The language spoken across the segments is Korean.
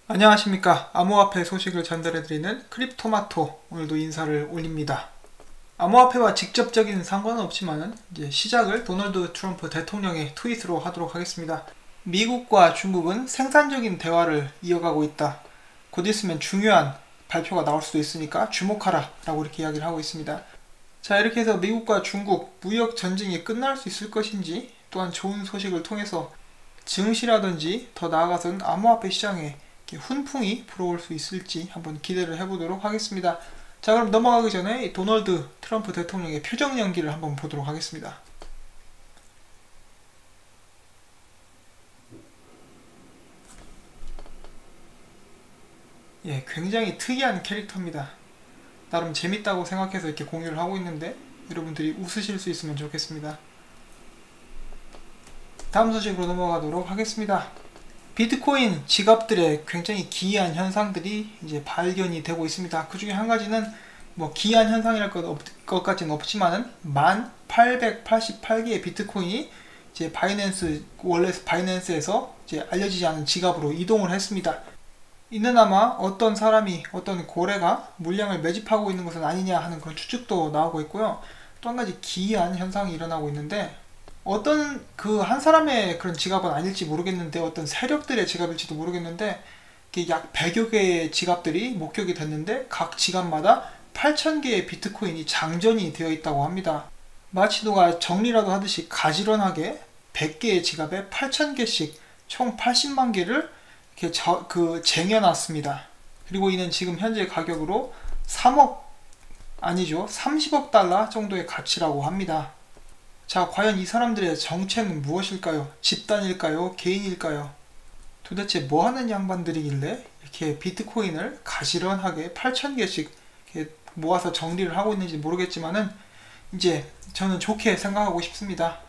안녕하십니까. 암호화폐 소식을 전달해드리는 크립토마토, 오늘도 인사를 올립니다. 암호화폐와 직접적인 상관은 없지만 이제 시작을 도널드 트럼프 대통령의 트윗으로 하도록 하겠습니다. 미국과 중국은 생산적인 대화를 이어가고 있다. 곧 있으면 중요한 발표가 나올 수도 있으니까 주목하라 라고 이렇게 이야기를 하고 있습니다. 자, 이렇게 해서 미국과 중국 무역 전쟁이 끝날 수 있을 것인지, 또한 좋은 소식을 통해서 증시라든지 더 나아가서는 암호화폐 시장에 훈풍이 불어올 수 있을지 한번 기대를 해보도록 하겠습니다. 자, 그럼 넘어가기 전에 도널드 트럼프 대통령의 표정 연기를 한번 보도록 하겠습니다. 예, 굉장히 특이한 캐릭터입니다. 나름 재밌다고 생각해서 이렇게 공유를 하고 있는데 여러분들이 웃으실 수 있으면 좋겠습니다. 다음 소식으로 넘어가도록 하겠습니다. 비트코인 지갑들의 굉장히 기이한 현상들이 이제 발견이 되고 있습니다. 그 중에 한 가지는 뭐 기이한 현상이랄 것 같지는 없지만은 1888개의 비트코인이 이제 원래 바이낸스에서 이제 알려지지 않은 지갑으로 이동을 했습니다. 이는 아마 어떤 사람이, 어떤 고래가 물량을 매집하고 있는 것은 아니냐 하는 그런 추측도 나오고 있고요. 또 한 가지 기이한 현상이 일어나고 있는데, 어떤 한 사람의 그런 지갑은 아닐지 모르겠는데 어떤 세력들의 지갑일지도 모르겠는데, 약 100여 개의 지갑들이 목격이 됐는데 각 지갑마다 8,000개의 비트코인이 장전이 되어 있다고 합니다. 마치 누가 정리라도 하듯이 가지런하게 100개의 지갑에 8,000개씩 총 80만 개를 이렇게 쟁여놨습니다. 그리고 이는 지금 현재 가격으로 30억 달러 정도의 가치라고 합니다. 자, 과연 이 사람들의 정체는 무엇일까요? 집단일까요? 개인일까요? 도대체 뭐하는 양반들이길래 이렇게 비트코인을 가지런하게 8,000개씩 이렇게 모아서 정리를 하고 있는지 모르겠지만은 이제 저는 좋게 생각하고 싶습니다.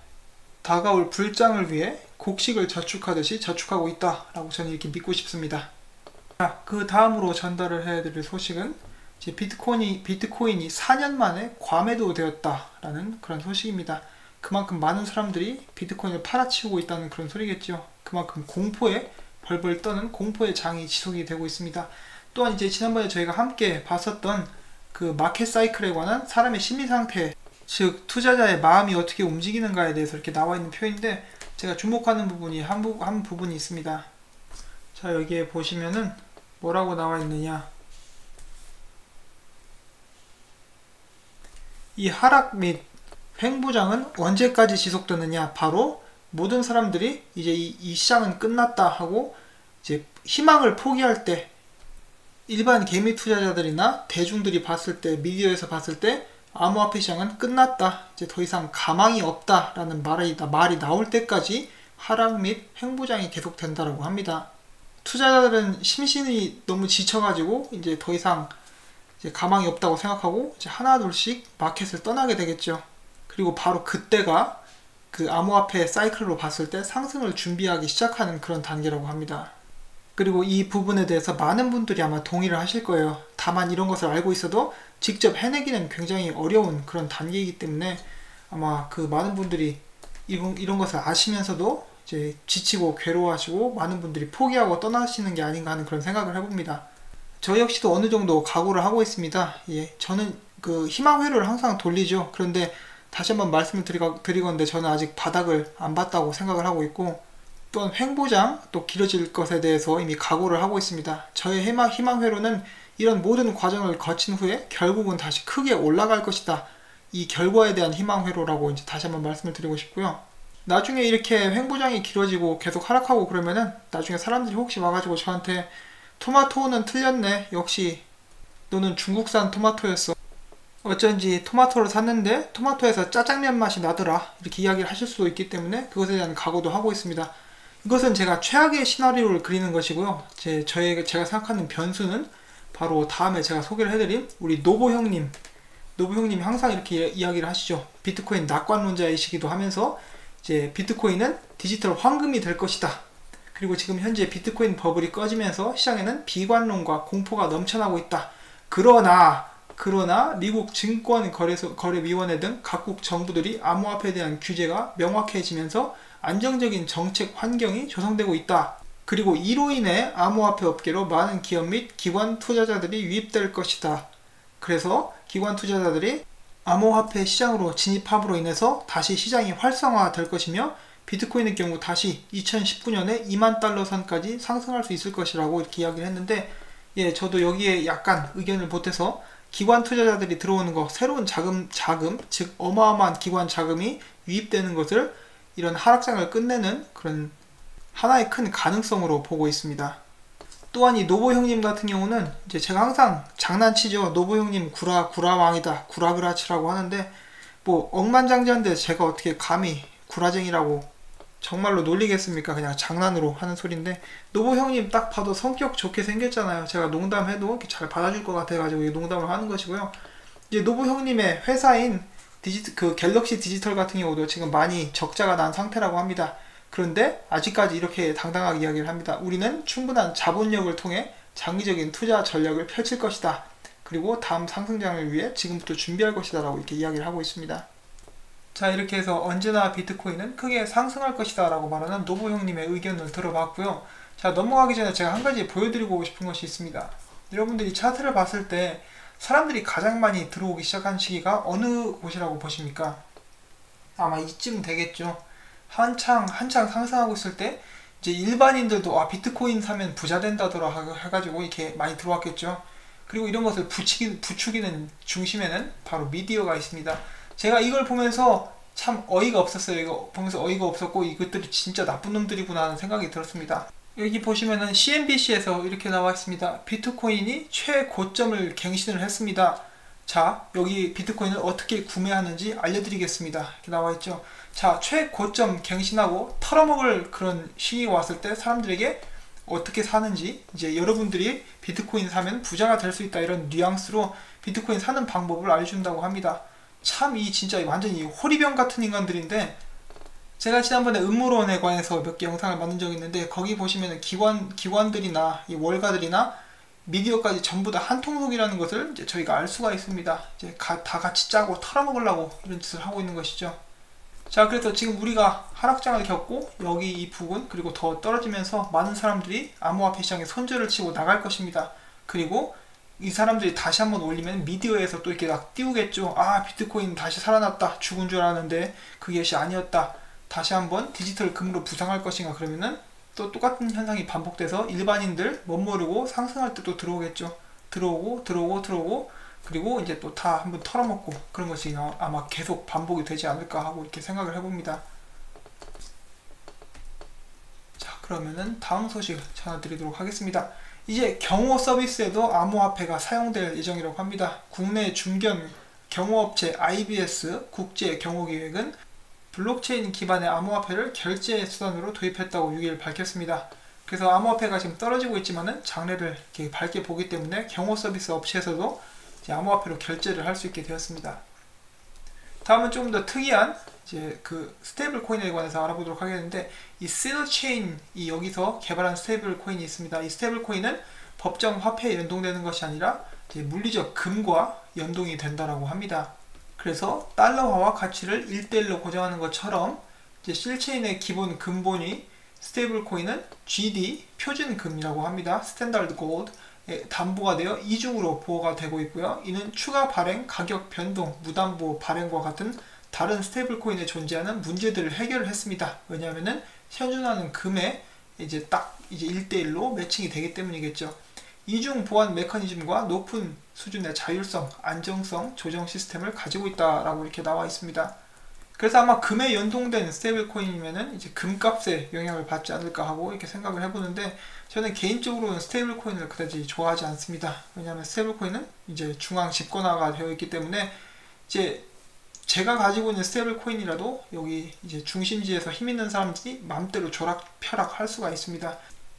다가올 불장을 위해 곡식을 저축하듯이 저축하고 있다라고 저는 이렇게 믿고 싶습니다. 자, 그 다음으로 전달을 해드릴 소식은 이제 비트코인이 4년 만에 과매도되었다라는 그런 소식입니다. 그만큼 많은 사람들이 비트코인을 팔아치우고 있다는 그런 소리겠죠. 그만큼 공포에 벌벌 떠는 공포의 장이 지속이 되고 있습니다. 또한 이제 지난번에 저희가 함께 봤었던 그 마켓 사이클에 관한 사람의 심리 상태, 즉 투자자의 마음이 어떻게 움직이는가에 대해서 이렇게 나와 있는 표인데, 제가 주목하는 부분이 한 부분이 있습니다. 자, 여기에 보시면은 뭐라고 나와 있느냐, 이 하락 및 횡보장은 언제까지 지속되느냐, 바로 모든 사람들이 이제 이 시장은 끝났다 하고 이제 희망을 포기할 때, 일반 개미 투자자들이나 대중들이 봤을 때, 미디어에서 봤을 때 암호화폐 시장은 끝났다, 이제 더 이상 가망이 없다 라는 말이 나올 때까지 하락 및 횡보장이 계속된다라고 합니다. 투자자들은 심신이 너무 지쳐가지고 이제 더 이상 이제 가망이 없다고 생각하고 이제 하나둘씩 마켓을 떠나게 되겠죠. 그리고 바로 그때가 그 암호화폐 사이클로 봤을 때 상승을 준비하기 시작하는 그런 단계라고 합니다. 그리고 이 부분에 대해서 많은 분들이 아마 동의를 하실 거예요. 다만 이런 것을 알고 있어도 직접 해내기는 굉장히 어려운 그런 단계이기 때문에 아마 그 많은 분들이 이런 것을 아시면서도 이제 지치고 괴로워하시고 많은 분들이 포기하고 떠나시는 게 아닌가 하는 그런 생각을 해봅니다. 저 역시도 어느 정도 각오를 하고 있습니다. 예, 저는 그 희망회로를 항상 돌리죠. 그런데 다시 한번 말씀을 드리건데 저는 아직 바닥을 안 봤다고 생각을 하고 있고, 또한 횡보장 또 길어질 것에 대해서 이미 각오를 하고 있습니다. 저의 희망회로는 이런 모든 과정을 거친 후에 결국은 다시 크게 올라갈 것이다, 이 결과에 대한 희망회로라고 이제 다시 한번 말씀을 드리고 싶고요. 나중에 이렇게 횡보장이 길어지고 계속 하락하고 그러면은 나중에 사람들이 혹시 와가지고 저한테 토마토는 틀렸네, 역시 너는 중국산 토마토였어, 어쩐지 토마토를 샀는데 토마토에서 짜장면 맛이 나더라, 이렇게 이야기를 하실 수도 있기 때문에 그것에 대한 각오도 하고 있습니다. 이것은 제가 최악의 시나리오를 그리는 것이고요. 제가 생각하는 변수는 바로 다음에 제가 소개를 해드린 우리 노보 형님이 항상 이렇게 이야기를 하시죠. 비트코인 낙관론자이시기도 하면서 이제 비트코인은 디지털 황금이 될 것이다. 그리고 지금 현재 비트코인 버블이 꺼지면서 시장에는 비관론과 공포가 넘쳐나고 있다. 그러나 미국 증권거래위원회 등 각국 정부들이 암호화폐에 대한 규제가 명확해지면서 안정적인 정책 환경이 조성되고 있다. 그리고 이로 인해 암호화폐 업계로 많은 기업 및 기관 투자자들이 유입될 것이다. 그래서 기관 투자자들이 암호화폐 시장으로 진입함으로 인해서 다시 시장이 활성화될 것이며 비트코인의 경우 다시 2019년에 2만 달러 선까지 상승할 수 있을 것이라고 이렇게 이야기를 했는데, 예, 저도 여기에 약간 의견을 보태서 기관 투자자들이 들어오는 거, 새로운 자금, 즉 어마어마한 기관 자금이 유입되는 것을 이런 하락장을 끝내는 그런 하나의 큰 가능성으로 보고 있습니다. 또한 이 노보 형님 같은 경우는 이제 제가 항상 장난치죠. 노보 형님 구라왕이다, 구라그라치라고 하는데, 뭐 억만장자인데 제가 어떻게 감히 구라쟁이라고 정말로 놀리겠습니까? 그냥 장난으로 하는 소린데, 노보 형님 딱 봐도 성격 좋게 생겼잖아요. 제가 농담해도 이렇게 잘 받아줄 것 같아가지고 농담을 하는 것이고요. 이제 노보 형님의 회사인 그 갤럭시 디지털 같은 경우도 지금 많이 적자가 난 상태라고 합니다. 그런데 아직까지 이렇게 당당하게 이야기를 합니다. 우리는 충분한 자본력을 통해 장기적인 투자 전략을 펼칠 것이다. 그리고 다음 상승장을 위해 지금부터 준비할 것이다 라고 이렇게 이야기를 하고 있습니다. 자, 이렇게 해서 언제나 비트코인은 크게 상승할 것이다 라고 말하는 노부 형님의 의견을 들어봤고요. 자, 넘어가기 전에 제가 한 가지 보여드리고 싶은 것이 있습니다. 여러분들이 차트를 봤을 때 사람들이 가장 많이 들어오기 시작한 시기가 어느 곳이라고 보십니까? 아마 이쯤 되겠죠. 한창 상승하고 있을 때 이제 일반인들도 비트코인 사면 부자 된다더라 해가지고 이렇게 많이 들어왔겠죠. 그리고 이런 것을 부추기는 중심에는 바로 미디어가 있습니다. 제가 이걸 보면서 참 어이가 없었어요. 이거 보면서 어이가 없었고, 이것들이 진짜 나쁜 놈들이구나 하는 생각이 들었습니다. 여기 보시면은 CNBC에서 이렇게 나와 있습니다. 비트코인이 최고점을 갱신을 했습니다. 자, 여기 비트코인을 어떻게 구매하는지 알려드리겠습니다. 이렇게 나와 있죠. 자, 최고점 갱신하고 털어먹을 그런 시기가 왔을 때 사람들에게 어떻게 사는지, 이제 여러분들이 비트코인 사면 부자가 될 수 있다, 이런 뉘앙스로 비트코인 사는 방법을 알려준다고 합니다. 참 진짜 완전히 호리병 같은 인간들인데, 제가 지난번에 음모론에 관해서 몇 개 영상을 만든 적이 있는데, 거기 보시면 기관들이나 이 월가들이나 미디어까지 전부 다 한 통속이라는 것을 이제 저희가 알 수가 있습니다. 이제 다 같이 짜고 털어먹으려고 이런 짓을 하고 있는 것이죠. 자, 그래서 지금 우리가 하락장을 겪고 여기 이 부분, 그리고 더 떨어지면서 많은 사람들이 암호화폐 시장에 손절을 치고 나갈 것입니다. 그리고 이 사람들이 다시 한번 올리면 미디어에서 또 이렇게 막 띄우겠죠. 비트코인 다시 살아났다, 죽은 줄 알았는데 그게 아니었다, 다시 한번 디지털 금으로 부상할 것인가, 그러면은 또 똑같은 현상이 반복돼서 일반인들 멋모르고 상승할 때 또 들어오겠죠. 들어오고 그리고 이제 또 다 한번 털어먹고, 그런 것이 아마 계속 반복이 되지 않을까 하고 이렇게 생각을 해봅니다. 자, 그러면은 다음 소식 전해드리도록 하겠습니다. 이제 경호 서비스에도 암호화폐가 사용될 예정이라고 합니다. 국내 중견 경호업체 IBS 국제경호기획은 블록체인 기반의 암호화폐를 결제 수단으로 도입했다고 6일 밝혔습니다. 그래서 암호화폐가 지금 떨어지고 있지만은 장래를 이렇게 밝게 보기 때문에 경호 서비스 업체에서도 이제 암호화폐로 결제를 할 수 있게 되었습니다. 다음은 조금 더 특이한 이제 그 스테이블 코인에 관해서 알아보도록 하겠는데, 이 시너체인이 여기서 개발한 스테이블 코인이 있습니다. 이 스테이블 코인은 법정 화폐에 연동되는 것이 아니라 이제 물리적 금과 연동이 된다라고 합니다. 그래서 달러화와 가치를 1대1로 고정하는 것처럼 이제 실체인의 기본 근본이 스테이블 코인은 GD 표준금이라고 합니다. 스탠다드 골드에 담보가 되어 이중으로 보호가 되고 있고요. 이는 추가 발행, 가격 변동, 무담보 발행과 같은 다른 스테이블 코인에 존재하는 문제들을 해결을 했습니다. 왜냐하면은 현존하는 금에 이제 딱 이제 1대1로 매칭이 되기 때문이겠죠. 이중 보안 메커니즘과 높은 수준의 자율성, 안정성 조정 시스템을 가지고 있다라고 이렇게 나와 있습니다. 그래서 아마 금에 연동된 스테이블 코인이면은 이제 금값에 영향을 받지 않을까 하고 이렇게 생각을 해보는데, 저는 개인적으로는 스테이블 코인을 그다지 좋아하지 않습니다. 왜냐하면 스테이블 코인은 이제 중앙 집권화가 되어 있기 때문에, 이제 제가 가지고 있는 스테이블 코인이라도 여기 이제 중심지에서 힘 있는 사람들이 마음대로 조락펴락 할 수가 있습니다.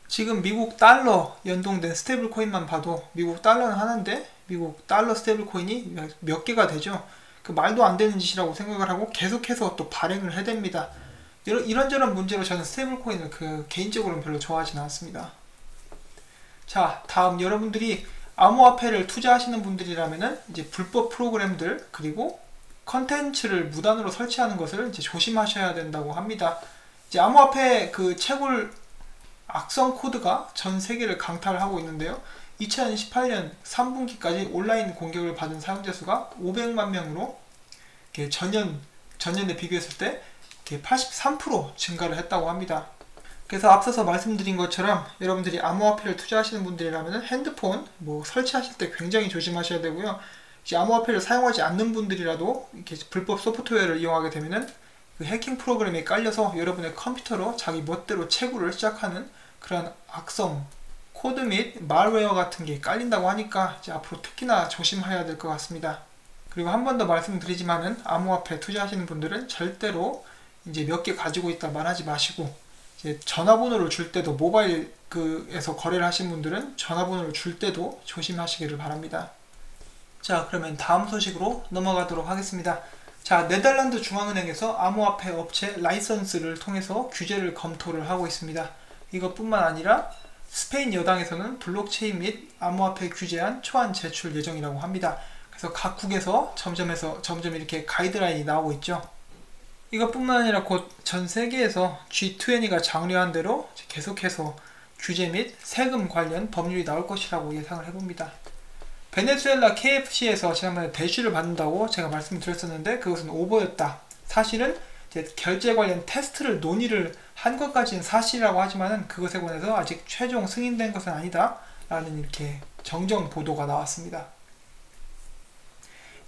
지금 미국 달러 연동된 스테이블 코인만 봐도 미국 달러는 하는데 미국 달러 스테이블 코인이 몇 개가 되죠. 그 말도 안 되는 짓이라고 생각을 하고 계속해서 또 발행을 해댑니다. 이런저런 문제로 저는 스테이블 코인을 개인적으로는 별로 좋아하지는 않습니다. 자, 다음 여러분들이 암호화폐를 투자하시는 분들이라면은 이제 불법 프로그램들 그리고 컨텐츠를 무단으로 설치하는 것을 이제 조심하셔야 된다고 합니다. 이제 암호화폐 그 채굴 악성 코드가 전 세계를 강타하고 있는데요. 2018년 3분기까지 온라인 공격을 받은 사용자 수가 500만 명으로 전년에 비교했을 때 83% 증가를 했다고 합니다. 그래서 앞서서 말씀드린 것처럼 여러분들이 암호화폐를 투자하시는 분들이라면 핸드폰 설치하실 때 굉장히 조심하셔야 되고요. 이제 암호화폐를 사용하지 않는 분들이라도 이렇게 불법 소프트웨어를 이용하게 되면은 그 해킹 프로그램이 깔려서 여러분의 컴퓨터로 자기 멋대로 채굴을 시작하는 그런 악성 코드 및 말웨어 같은 게 깔린다고 하니까 이제 앞으로 특히나 조심해야 될 것 같습니다. 그리고 한 번 더 말씀드리지만은 암호화폐 투자하시는 분들은 절대로 이제 몇 개 가지고 있다 말하지 마시고, 이제 전화번호를 줄 때도 모바일에서 거래를 하신 분들은 전화번호를 줄 때도 조심하시기를 바랍니다. 자, 그러면 다음 소식으로 넘어가도록 하겠습니다. 자, 네덜란드 중앙은행에서 암호화폐 업체 라이선스를 통해서 규제를 검토를 하고 있습니다. 이것뿐만 아니라 스페인 여당에서는 블록체인 및 암호화폐 규제안 초안 제출 예정이라고 합니다. 그래서 각국에서 점점 이렇게 가이드라인이 나오고 있죠. 이것뿐만 아니라 곧 전 세계에서 G20가 장려한 대로 계속해서 규제 및 세금 관련 법률이 나올 것이라고 예상을 해봅니다. 베네수엘라 KFC에서 지난번에 대쉬를 받는다고 제가 말씀드렸었는데 그것은 오버였다. 사실은 이제 결제 관련 테스트를 논의를 한 것까지는 사실이라고 하지만은 그것에 관해서 아직 최종 승인된 것은 아니다 라는 이렇게 정정 보도가 나왔습니다.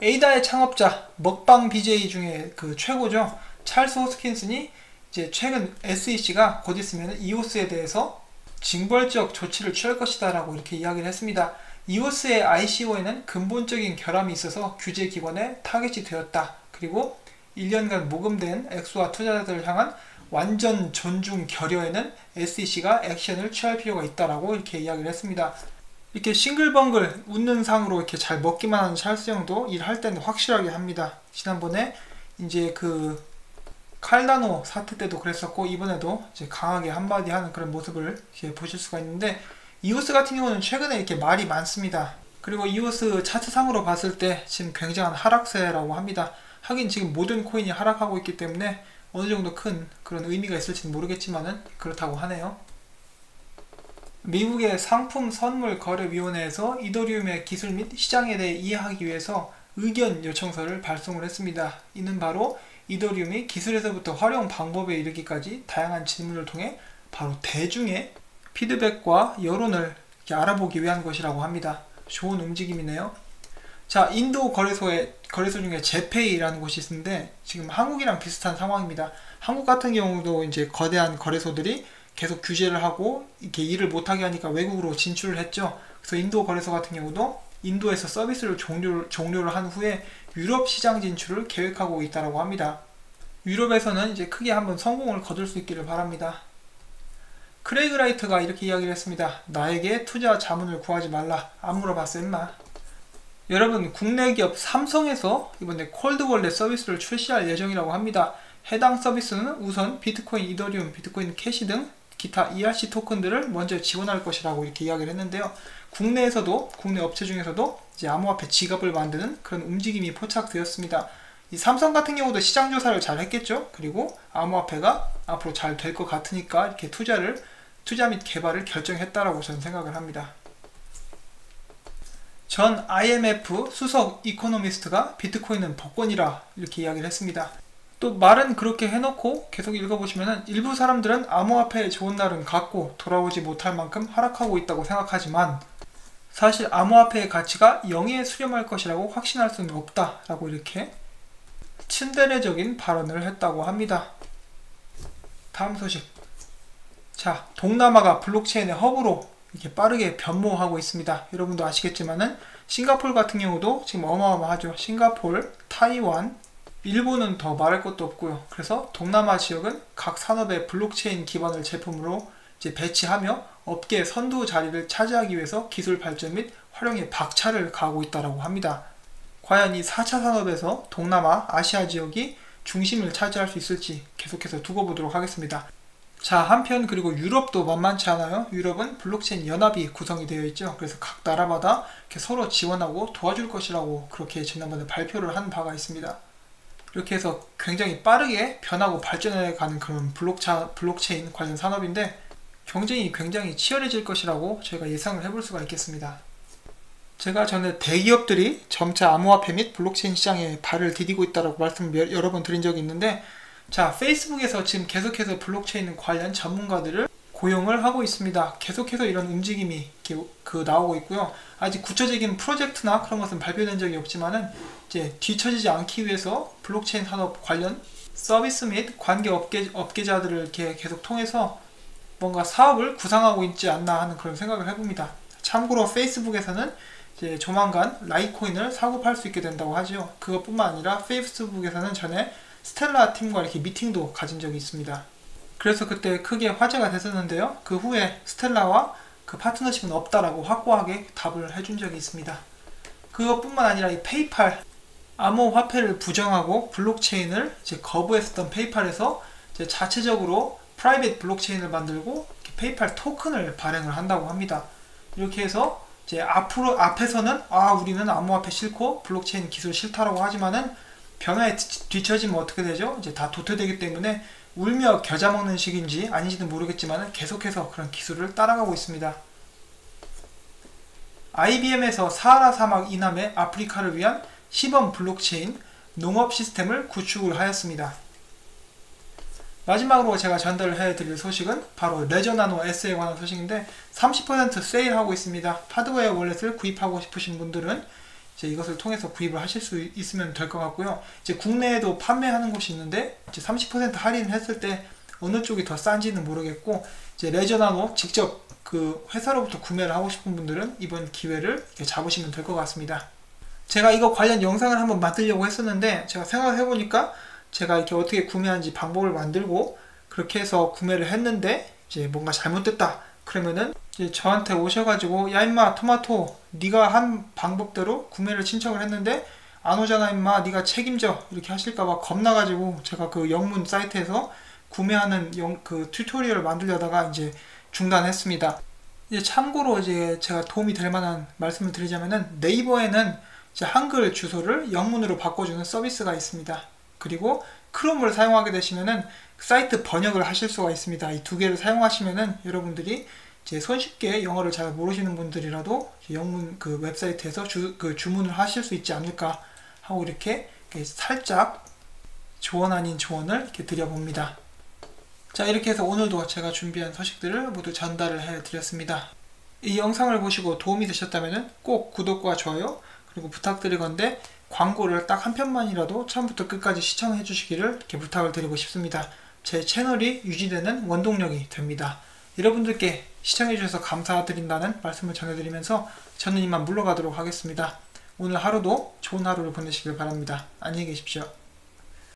에이다의 창업자 먹방 BJ 중에 그 최고죠. 찰스 호스킨슨이 이제 최근 SEC가 곧 있으면 이오스에 대해서 징벌적 조치를 취할 것이다 라고 이렇게 이야기를 했습니다. 이오스의 ICO에는 근본적인 결함이 있어서 규제 기관의 타겟이 되었다. 그리고 1년간 모금된 액수와 투자자들을 향한 완전 존중 결여에는 SEC가 액션을 취할 필요가 있다라고 이렇게 이야기를 했습니다. 이렇게 싱글벙글 웃는 상으로 이렇게 잘 먹기만 하는 찰스 형도 일할 때는 확실하게 합니다. 지난번에 이제 그 칼다노 사태 때도 그랬었고 이번에도 이제 강하게 한마디 하는 그런 모습을 이렇게 보실 수가 있는데, 이오스 같은 경우는 최근에 이렇게 말이 많습니다. 그리고 이오스 차트상으로 봤을 때 지금 굉장한 하락세라고 합니다. 하긴 지금 모든 코인이 하락하고 있기 때문에 어느 정도 큰 그런 의미가 있을지는 모르겠지만은 그렇다고 하네요. 미국의 상품 선물 거래위원회에서 이더리움의 기술 및 시장에 대해 이해하기 위해서 의견 요청서를 발송을 했습니다. 이는 바로 이더리움이 기술에서부터 활용 방법에 이르기까지 다양한 질문을 통해 바로 대중의 피드백과 여론을 알아보기 위한 것이라고 합니다. 좋은 움직임이네요. 자, 인도 거래소 중에 제페이라는 곳이 있는데 지금 한국이랑 비슷한 상황입니다. 한국 같은 경우도 이제 거대한 거래소들이 계속 규제를 하고 이렇게 일을 못하게 하니까 외국으로 진출을 했죠. 그래서 인도 거래소 같은 경우도 인도에서 서비스를 종료를 한 후에 유럽 시장 진출을 계획하고 있다고 합니다. 유럽에서는 이제 크게 한번 성공을 거둘 수 있기를 바랍니다. 크레이그 라이트가 이렇게 이야기를 했습니다. 나에게 투자 자문을 구하지 말라. 안 물어봤어 임마. 여러분, 국내 기업 삼성에서 이번에 콜드월렛 서비스를 출시할 예정이라고 합니다. 해당 서비스는 우선 비트코인, 이더리움, 비트코인 캐시 등 기타 ERC 토큰들을 먼저 지원할 것이라고 이렇게 이야기를 했는데요. 국내 업체 중에서도 이제 암호화폐 지갑을 만드는 그런 움직임이 포착되었습니다. 이 삼성 같은 경우도 시장 조사를 잘 했겠죠. 그리고 암호화폐가 앞으로 잘 될 것 같으니까 이렇게 투자 및 개발을 결정했다라고 저는 생각을 합니다. 전 IMF 수석 이코노미스트가 비트코인은 복권이라 이렇게 이야기를 했습니다. 또 말은 그렇게 해놓고 계속 읽어보시면은 일부 사람들은 암호화폐의 좋은 날은 갔고 돌아오지 못할 만큼 하락하고 있다고 생각하지만 사실 암호화폐의 가치가 0에 수렴할 것이라고 확신할 수는 없다라고 이렇게 츤데레적인 발언을 했다고 합니다. 다음 소식. 자, 동남아가 블록체인의 허브로 이렇게 빠르게 변모하고 있습니다. 여러분도 아시겠지만은 싱가포르 같은 경우도 지금 어마어마하죠. 싱가포르, 타이완, 일본은 더 말할 것도 없고요. 그래서 동남아 지역은 각 산업의 블록체인 기반을 제품으로 이제 배치하며 업계 선두 자리를 차지하기 위해서 기술 발전 및 활용에 박차를 가하고 있다고 합니다. 과연 이 4차 산업에서 동남아, 아시아 지역이 중심을 차지할 수 있을지 계속해서 두고 보도록 하겠습니다. 자, 한편 그리고 유럽도 만만치 않아요. 유럽은 블록체인 연합이 구성이 되어 있죠. 그래서 각 나라마다 이렇게 서로 지원하고 도와줄 것이라고 그렇게 지난번에 발표를 한 바가 있습니다. 이렇게 해서 굉장히 빠르게 변하고 발전해가는 그런 블록체인 관련 산업인데, 경쟁이 굉장히 치열해질 것이라고 저희가 예상을 해볼 수가 있겠습니다. 제가 전에 대기업들이 점차 암호화폐 및 블록체인 시장에 발을 디디고 있다고 말씀을 여러 번 드린 적이 있는데, 자, 페이스북에서 지금 계속해서 블록체인 관련 전문가들을 고용을 하고 있습니다. 계속해서 이런 움직임이 나오고 있고요. 아직 구체적인 프로젝트나 그런 것은 발표된 적이 없지만은 이제 뒤처지지 않기 위해서 블록체인 산업 관련 서비스 및 관계 업계자들을 이렇게 계속 통해서 뭔가 사업을 구상하고 있지 않나 하는 그런 생각을 해봅니다. 참고로 페이스북에서는 이제 조만간 라이코인을 사고 팔 수 있게 된다고 하죠. 그것뿐만 아니라 페이스북에서는 전에 스텔라 팀과 이렇게 미팅도 가진 적이 있습니다. 그래서 그때 크게 화제가 됐었는데요. 그 후에 스텔라와 그 파트너십은 없다라고 확고하게 답을 해준 적이 있습니다. 그것뿐만 아니라 이 페이팔, 암호화폐를 부정하고 블록체인을 이제 거부했었던 페이팔에서 이제 자체적으로 프라이빗 블록체인을 만들고 페이팔 토큰을 발행을 한다고 합니다. 이렇게 해서 이제 앞에서는 우리는 암호화폐 싫고 블록체인 기술 싫다라고 하지만은 변화에 뒤처지면 어떻게 되죠? 이제 다 도태되기 때문에 울며 겨자 먹는 식인지 아닌지는 모르겠지만 계속해서 그런 기술을 따라가고 있습니다. IBM에서 사하라 사막 이남의 아프리카를 위한 시범 블록체인 농업 시스템을 구축을 하였습니다. 마지막으로 제가 전달을 해드릴 소식은 바로 레저나노 S에 관한 소식인데 30% 세일하고 있습니다. 하드웨어 월렛을 구입하고 싶으신 분들은 이제 이것을 통해서 구입을 하실 수 있으면 될 것 같고요. 이제 국내에도 판매하는 곳이 있는데 이제 30% 할인했을 때 어느 쪽이 더 싼지는 모르겠고, 이제 레저나노 직접 그 회사로부터 구매를 하고 싶은 분들은 이번 기회를 이렇게 잡으시면 될 것 같습니다. 제가 이거 관련 영상을 한번 만들려고 했었는데 제가 생각을 해보니까 제가 이렇게 어떻게 구매하는지 방법을 만들고 그렇게 해서 구매를 했는데 이제 뭔가 잘못됐다 그러면은 이제 저한테 오셔가지고 야 임마 토마토 네가 한 방법대로 구매를 신청을 했는데 안 오잖아 임마 네가 책임져 이렇게 하실까봐 겁나가지고 제가 그 영문 사이트에서 구매하는 그 튜토리얼을 만들려다가 이제 중단했습니다. 이제 참고로 이제 제가 도움이 될 만한 말씀을 드리자면은 네이버에는 이제 한글 주소를 영문으로 바꿔주는 서비스가 있습니다. 그리고 크롬을 사용하게 되시면은 사이트 번역을 하실 수가 있습니다. 이 두 개를 사용하시면은 여러분들이 이제 손쉽게 영어를 잘 모르시는 분들이라도 영문 그 웹사이트에서 주문을 하실 수 있지 않을까 하고 이렇게 살짝 조언 아닌 조언을 이렇게 드려봅니다. 자, 이렇게 해서 오늘도 제가 준비한 소식들을 모두 전달을 해드렸습니다. 이 영상을 보시고 도움이 되셨다면 꼭 구독과 좋아요 그리고 부탁드리건데 광고를 딱 한 편만이라도 처음부터 끝까지 시청해 주시기를 이렇게 부탁을 드리고 싶습니다. 제 채널이 유지되는 원동력이 됩니다. 여러분들께 시청해 주셔서 감사드린다는 말씀을 전해드리면서 저는 이만 물러가도록 하겠습니다. 오늘 하루도 좋은 하루를 보내시길 바랍니다. 안녕히 계십시오.